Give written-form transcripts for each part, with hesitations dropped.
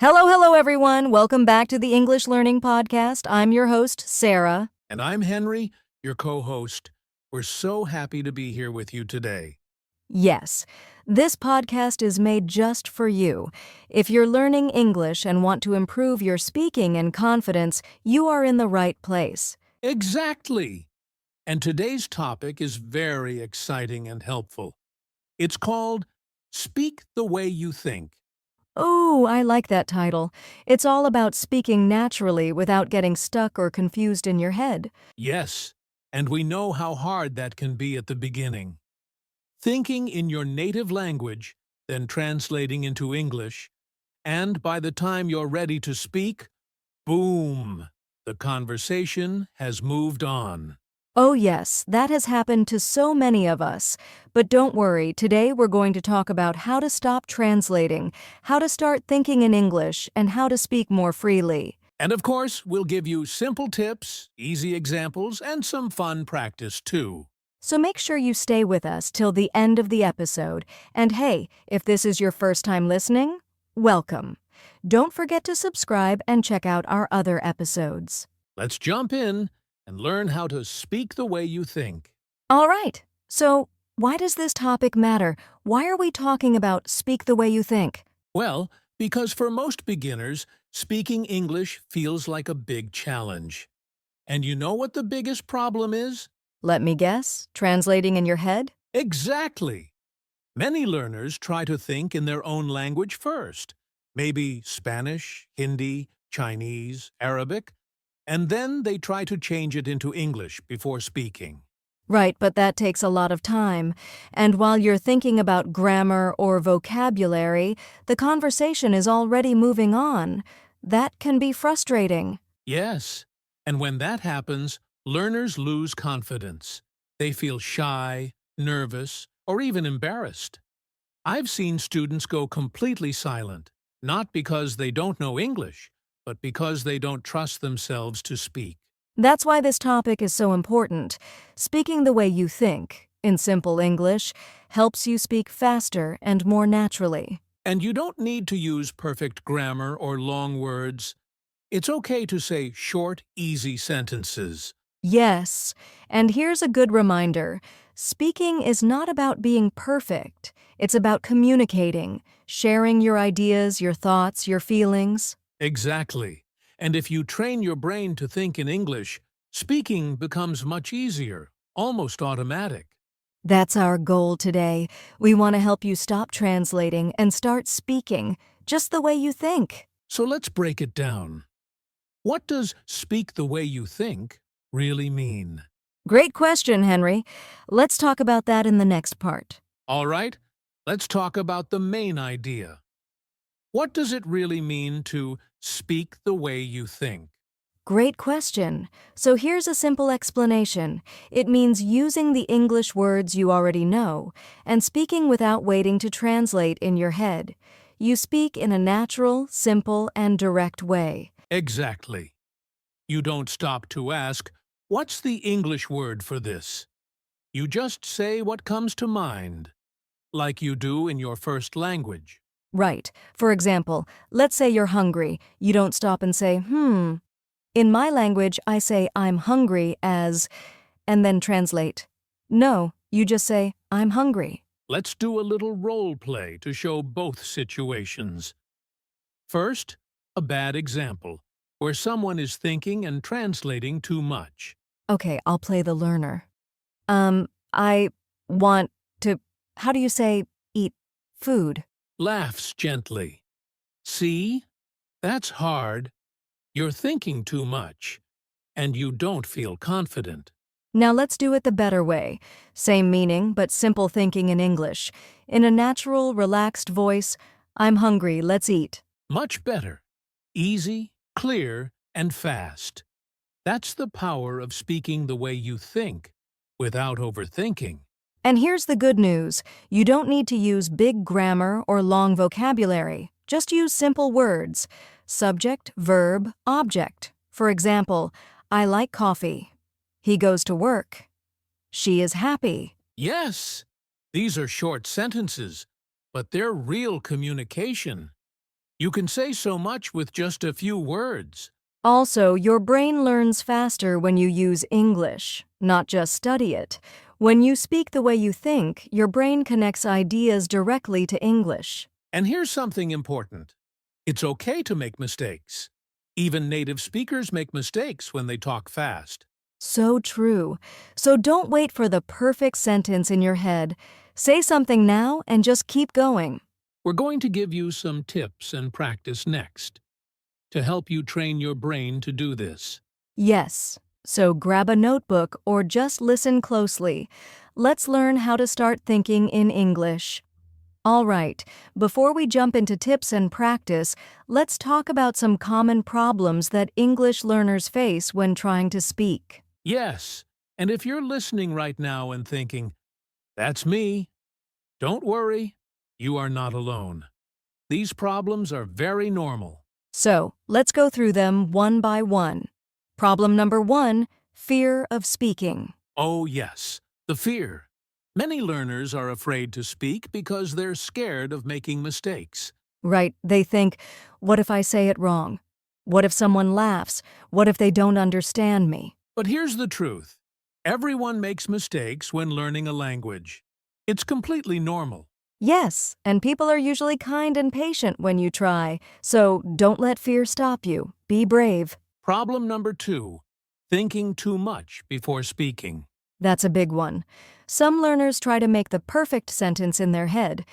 Hello, everyone. Welcome back to the English Learning Podcast. I'm your host, Sarah. And I'm Henry, your co-host. We're so happy to be here with you today. Yes, this podcast is made just for you. If you're learning English and want to improve your speaking and confidence, you are in the right place. Exactly! And today's topic is very exciting and helpful. It's called Speak the Way You Think. Oh, I like that title. It's all about speaking naturally without getting stuck or confused in your head. Yes, and we know how hard that can be at the beginning. Thinking in your native language, then translating into English, and by the time you're ready to speak, boom! The conversation has moved on. Oh yes, that has happened to so many of us. But don't worry, today we're going to talk about how to stop translating, how to start thinking in English, and how to speak more freely. And of course, we'll give you simple tips, easy examples, and some fun practice too. So make sure you stay with us till the end of the episode. And hey, if this is your first time listening, welcome. Don't forget to subscribe and check out our other episodes. Let's jump in and learn how to speak the way you think. All right, so why does this topic matter? Why are we talking about speak the way you think? Well, because for most beginners, speaking English feels like a big challenge. And you know what the biggest problem is? Let me guess, translating in your head? Exactly! Many learners try to think in their own language first, maybe Spanish, Hindi, Chinese, Arabic, and then they try to change it into English before speaking. Right, but that takes a lot of time. And while you're thinking about grammar or vocabulary, the conversation is already moving on. That can be frustrating. Yes, and when that happens, learners lose confidence. They feel shy, nervous, or even embarrassed. I've seen students go completely silent, not because they don't know English, but because they don't trust themselves to speak. That's why this topic is so important. Speaking the way you think, in simple English, helps you speak faster and more naturally. And you don't need to use perfect grammar or long words. It's okay to say short, easy sentences. Yes, and here's a good reminder. Speaking is not about being perfect. It's about communicating, sharing your ideas, your thoughts, your feelings. Exactly. And if you train your brain to think in English, speaking becomes much easier, almost automatic. That's our goal today. We want to help you stop translating and start speaking, just the way you think. So let's break it down. What does speak the way you think really mean? Great question, Henry. Let's talk about that in the next part. All right, let's talk about the main idea. What does it really mean to speak the way you think? Great question. So here's a simple explanation. It means using the English words you already know and speaking without waiting to translate in your head. You speak in a natural, simple, and direct way. Exactly. You don't stop to ask, what's the English word for this? You just say what comes to mind, like you do in your first language. Right. For example, let's say you're hungry. You don't stop and say, In my language, I say I'm hungry as, and then translate. No, you just say I'm hungry. Let's do a little role play to show both situations. First, a bad example, where someone is thinking and translating too much. Okay, I'll play the learner. I want to, how do you say eat food? Laughs gently. See? That's hard. You're thinking too much, and you don't feel confident. Now let's do it the better way. Same meaning, but simple thinking in English. In a natural, relaxed voice, I'm hungry, let's eat. Much better. Easy, clear, and fast. That's the power of speaking the way you think, without overthinking. And here's the good news. You don't need to use big grammar or long vocabulary. Just use simple words. Subject, verb, object. For example, I like coffee. He goes to work. She is happy. Yes, these are short sentences, but they're real communication. You can say so much with just a few words. Also, your brain learns faster when you use English, not just study it. When you speak the way you think, your brain connects ideas directly to English. And here's something important. It's okay to make mistakes. Even native speakers make mistakes when they talk fast. So true. So don't wait for the perfect sentence in your head. Say something now and just keep going. We're going to give you some tips and practice next to help you train your brain to do this. Yes. So grab a notebook or just listen closely. Let's learn how to start thinking in English. All right, before we jump into tips and practice, let's talk about some common problems that English learners face when trying to speak. Yes, and if you're listening right now and thinking, "That's me," don't worry, you are not alone. These problems are very normal. So, let's go through them one by one. Problem number 1, fear of speaking. Oh, yes, the fear. Many learners are afraid to speak because they're scared of making mistakes. Right, they think, what if I say it wrong? What if someone laughs? What if they don't understand me? But here's the truth. Everyone makes mistakes when learning a language. It's completely normal. Yes, and people are usually kind and patient when you try, so don't let fear stop you. Be brave. Problem number 2, thinking too much before speaking. That's a big one. Some learners try to make the perfect sentence in their head.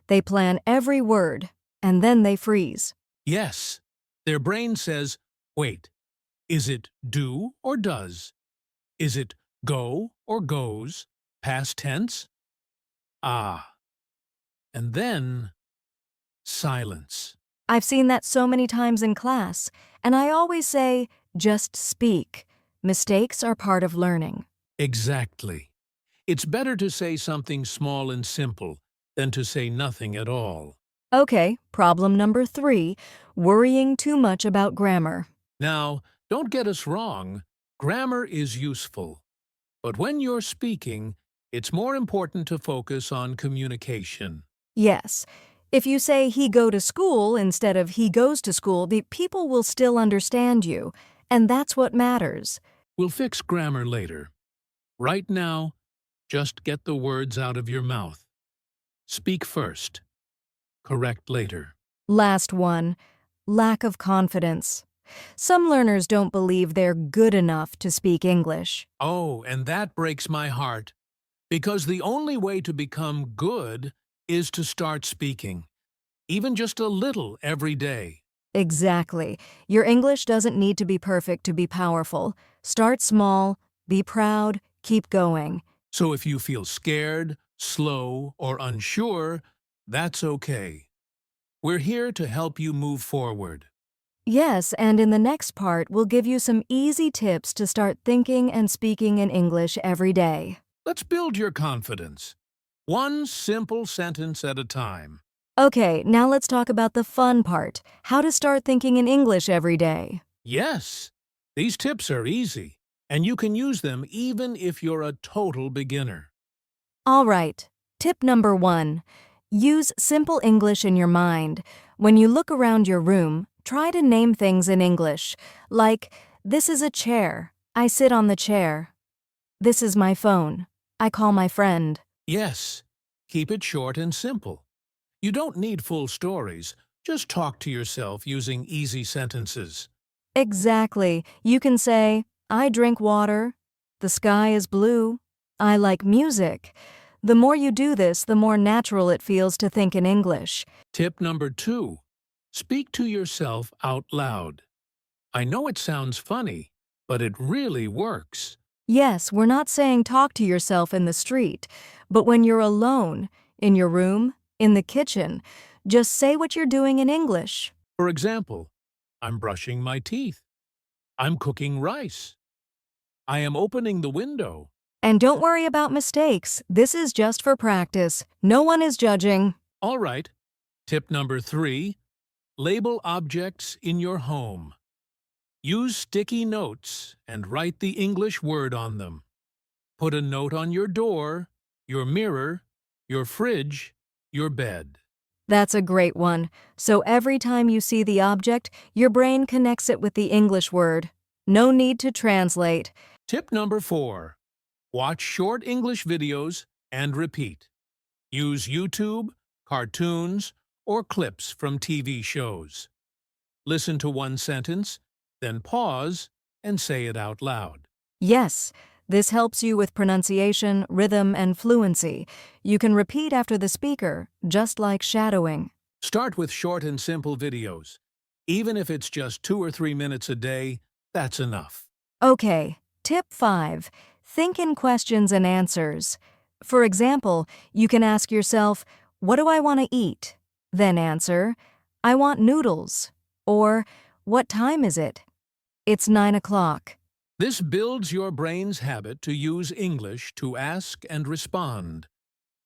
They plan every word, and then they freeze. Yes, their brain says, wait, is it do or does? Is it go or goes? Past tense? Ah. And then, silence. I've seen that so many times in class, and I always say, just speak. Mistakes are part of learning. Exactly. It's better to say something small and simple than to say nothing at all. Okay, problem number 3, worrying too much about grammar. Now, don't get us wrong, grammar is useful. But when you're speaking, it's more important to focus on communication. Yes. If you say he go to school instead of he goes to school, the people will still understand you, and that's what matters. We'll fix grammar later. Right now, just get the words out of your mouth. Speak first. Correct later. Last one, lack of confidence. Some learners don't believe they're good enough to speak English. Oh, and that breaks my heart. Because the only way to become good is to start speaking. Even just a little every day. Exactly. Your English doesn't need to be perfect to be powerful. Start small, be proud, keep going. So if you feel scared, slow, or unsure, that's okay. We're here to help you move forward. Yes, and in the next part, we'll give you some easy tips to start thinking and speaking in English every day. Let's build your confidence. One simple sentence at a time. Okay, now let's talk about the fun part, how to start thinking in English every day. Yes, these tips are easy, and you can use them even if you're a total beginner. All right, tip number 1, use simple English in your mind. When you look around your room, try to name things in English, like, this is a chair, I sit on the chair. This is my phone, I call my friend. Yes, keep it short and simple. You don't need full stories. Just talk to yourself using easy sentences. Exactly. You can say, I drink water, the sky is blue, I like music. The more you do this, the more natural it feels to think in English. Tip number 2, speak to yourself out loud. I know it sounds funny, but it really works. Yes, we're not saying talk to yourself in the street, but when you're alone, in your room, in the kitchen, just say what you're doing in English. For example, I'm brushing my teeth. I'm cooking rice. I am opening the window. And don't worry about mistakes. This is just for practice. No one is judging. All right. Tip number 3, label objects in your home. Use sticky notes and write the English word on them. Put a note on your door, your mirror, your fridge, your bed. That's a great one. So every time you see the object, your brain connects it with the English word. No need to translate. Tip number 4. Watch short English videos and repeat. Use YouTube, cartoons, or clips from TV shows. Listen to one sentence, then pause and say it out loud. Yes, this helps you with pronunciation, rhythm, and fluency. You can repeat after the speaker, just like shadowing. Start with short and simple videos. Even if it's just 2 or 3 minutes a day, that's enough. Okay, tip 5. Think in questions and answers. For example, you can ask yourself, "What do I want to eat?" Then answer, "I want noodles." Or, "What time is it?" "It's 9 o'clock." This builds your brain's habit to use English to ask and respond,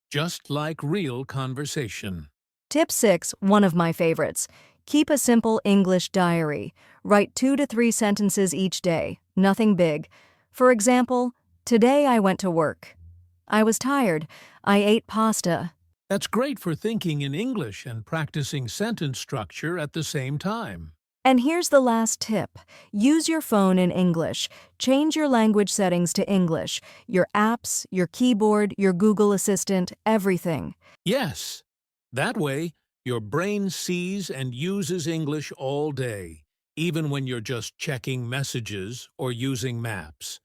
just like real conversation. Tip 6, one of my favorites. Keep a simple English diary. Write 2 to 3 sentences each day, nothing big. For example, today I went to work. I was tired. I ate pasta. That's great for thinking in English and practicing sentence structure at the same time. And here's the last tip. Use your phone in English. Change your language settings to English. Your apps, your keyboard, your Google Assistant, everything. Yes, that way your brain sees and uses English all day, even when you're just checking messages or using maps.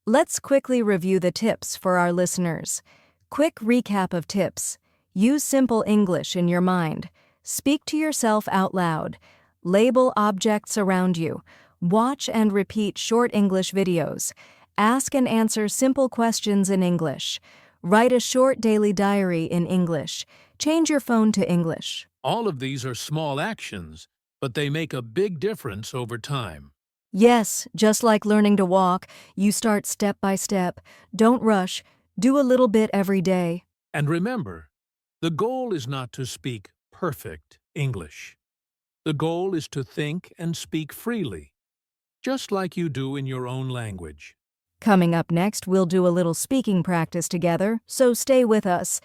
Let's quickly review the tips for our listeners. Quick recap of tips. Use simple English in your mind. Speak to yourself out loud. Label objects around you. Watch and repeat short English videos. Ask and answer simple questions in English. Write a short daily diary in English. Change your phone to English. All of these are small actions, but they make a big difference over time. Yes, just like learning to walk, you start step by step. Don't rush. Do a little bit every day. And remember, the goal is not to speak perfect English. The goal is to think and speak freely, just like you do in your own language. Coming up next, we'll do a little speaking practice together, so stay with us.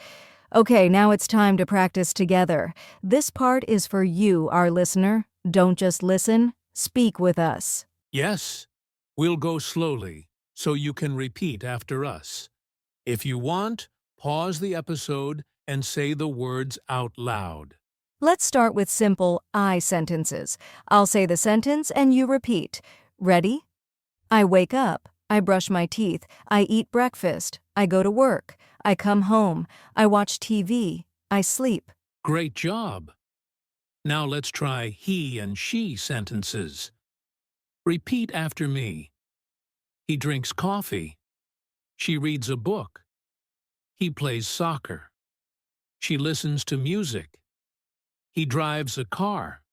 Okay, now it's time to practice together. This part is for you, our listener. Don't just listen, speak with us. Yes, we'll go slowly, so you can repeat after us. If you want, pause the episode and say the words out loud. Let's start with simple I sentences. I'll say the sentence and you repeat. Ready? I wake up. I brush my teeth. I eat breakfast. I go to work. I come home. I watch TV. I sleep. Great job! Now let's try he and she sentences. Repeat after me. He drinks coffee. She reads a book. He plays soccer. She listens to music. He drives a car.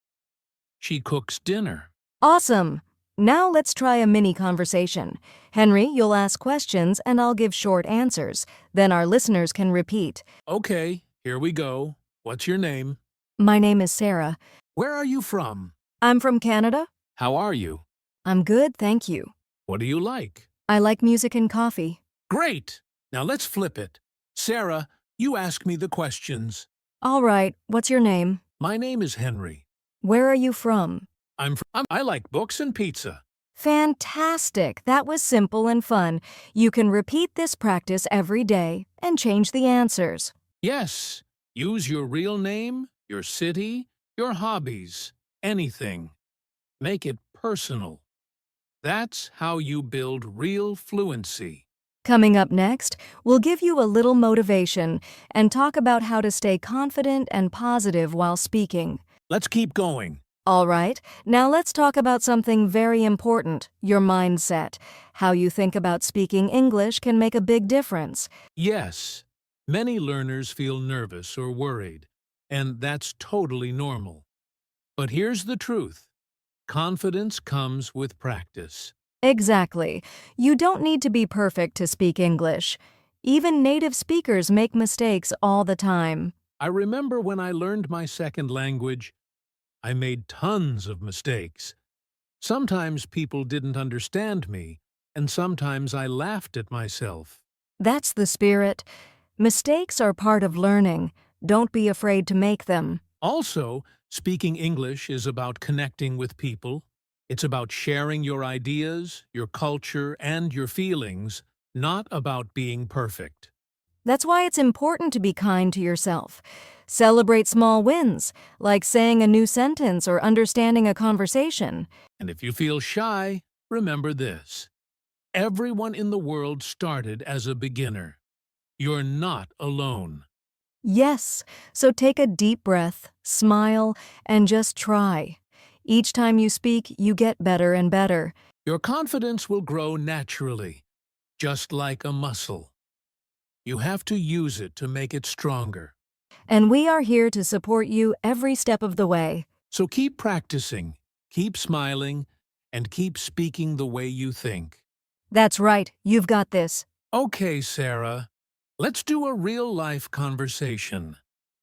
She cooks dinner. Awesome! Now let's try a mini conversation. Henry, you'll ask questions and I'll give short answers. Then our listeners can repeat. Okay, here we go. What's your name? My name is Sarah. Where are you from? I'm from Canada. How are you? I'm good, thank you. What do you like? I like music and coffee. Great! Now let's flip it. Sarah, you ask me the questions. All right, what's your name? My name is Henry. Where are you from? I like books and pizza. Fantastic! That was simple and fun. You can repeat this practice every day and change the answers. Yes, use your real name, your city, your hobbies, anything. Make it personal. That's how you build real fluency. Coming up next, we'll give you a little motivation and talk about how to stay confident and positive while speaking. Let's keep going. All right, now let's talk about something very important, your mindset. How you think about speaking English can make a big difference. Yes, many learners feel nervous or worried, and that's totally normal. But here's the truth. Confidence comes with practice. Exactly. You don't need to be perfect to speak English. Even native speakers make mistakes all the time. I remember when I learned my second language, I made tons of mistakes. Sometimes people didn't understand me, and sometimes I laughed at myself. That's the spirit. Mistakes are part of learning. Don't be afraid to make them. Also, speaking English is about connecting with people. It's about sharing your ideas, your culture, and your feelings, not about being perfect. That's why it's important to be kind to yourself. Celebrate small wins, like saying a new sentence or understanding a conversation. And if you feel shy, remember this. Everyone in the world started as a beginner. You're not alone. Yes, so take a deep breath, smile, and just try. Each time you speak, you get better and better. Your confidence will grow naturally, just like a muscle. You have to use it to make it stronger. And we are here to support you every step of the way. So keep practicing, keep smiling, and keep speaking the way you think. That's right, you've got this. Okay, Sarah, let's do a real-life conversation.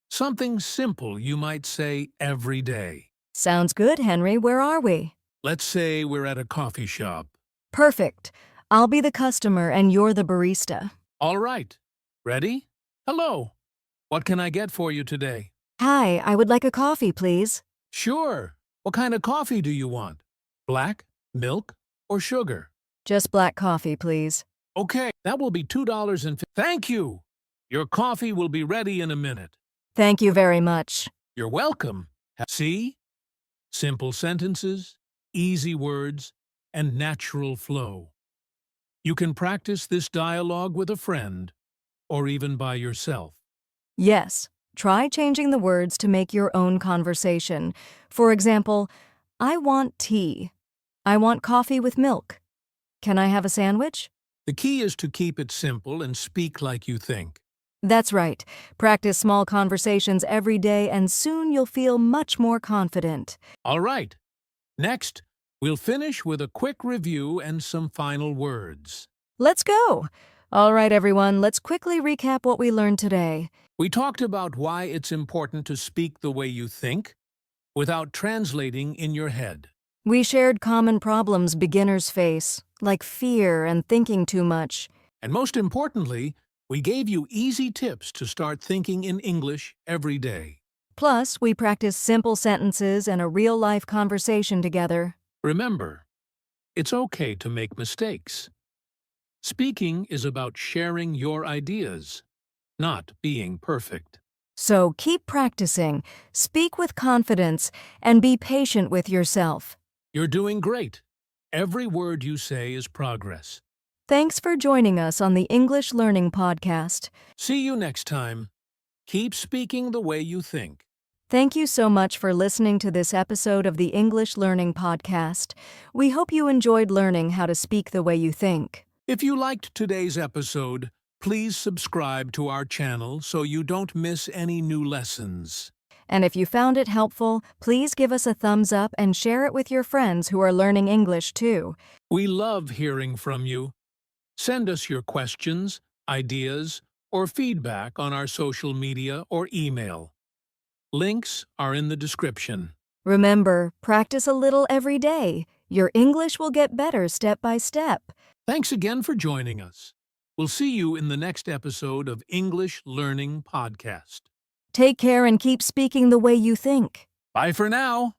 Something simple you might say every day. Sounds good, Henry. Where are we? Let's say we're at a coffee shop. Perfect. I'll be the customer and you're the barista. All right. Ready? Hello. What can I get for you today? Hi, I would like a coffee, please. Sure. What kind of coffee do you want? Black, milk, or sugar? Just black coffee, please. Okay, that will be $2.50. Thank you. Your coffee will be ready in a minute. Thank you very much. You're welcome. See? Simple sentences, easy words, and natural flow. You can practice this dialogue with a friend or even by yourself. Yes, try changing the words to make your own conversation. For example, I want tea. I want coffee with milk. Can I have a sandwich? The key is to keep it simple and speak like you think. That's right. Practice small conversations every day and soon you'll feel much more confident. All right. Next, we'll finish with a quick review and some final words. Let's go! All right, everyone, let's quickly recap what we learned today. We talked about why it's important to speak the way you think without translating in your head. We shared common problems beginners face, like fear and thinking too much. And most importantly, we gave you easy tips to start thinking in English every day. Plus, we practiced simple sentences and a real-life conversation together. Remember, it's okay to make mistakes. Speaking is about sharing your ideas, not being perfect. So keep practicing, speak with confidence, and be patient with yourself. You're doing great. Every word you say is progress. Thanks for joining us on the English Learning Podcast. See you next time. Keep speaking the way you think. Thank you so much for listening to this episode of the English Learning Podcast. We hope you enjoyed learning how to speak the way you think. If you liked today's episode, please subscribe to our channel so you don't miss any new lessons. And if you found it helpful, please give us a thumbs up and share it with your friends who are learning English too. We love hearing from you. Send us your questions, ideas, or feedback on our social media or email. Links are in the description. Remember, practice a little every day. Your English will get better step by step. Thanks again for joining us. We'll see you in the next episode of English Learning Podcast. Take care and keep speaking the way you think. Bye for now.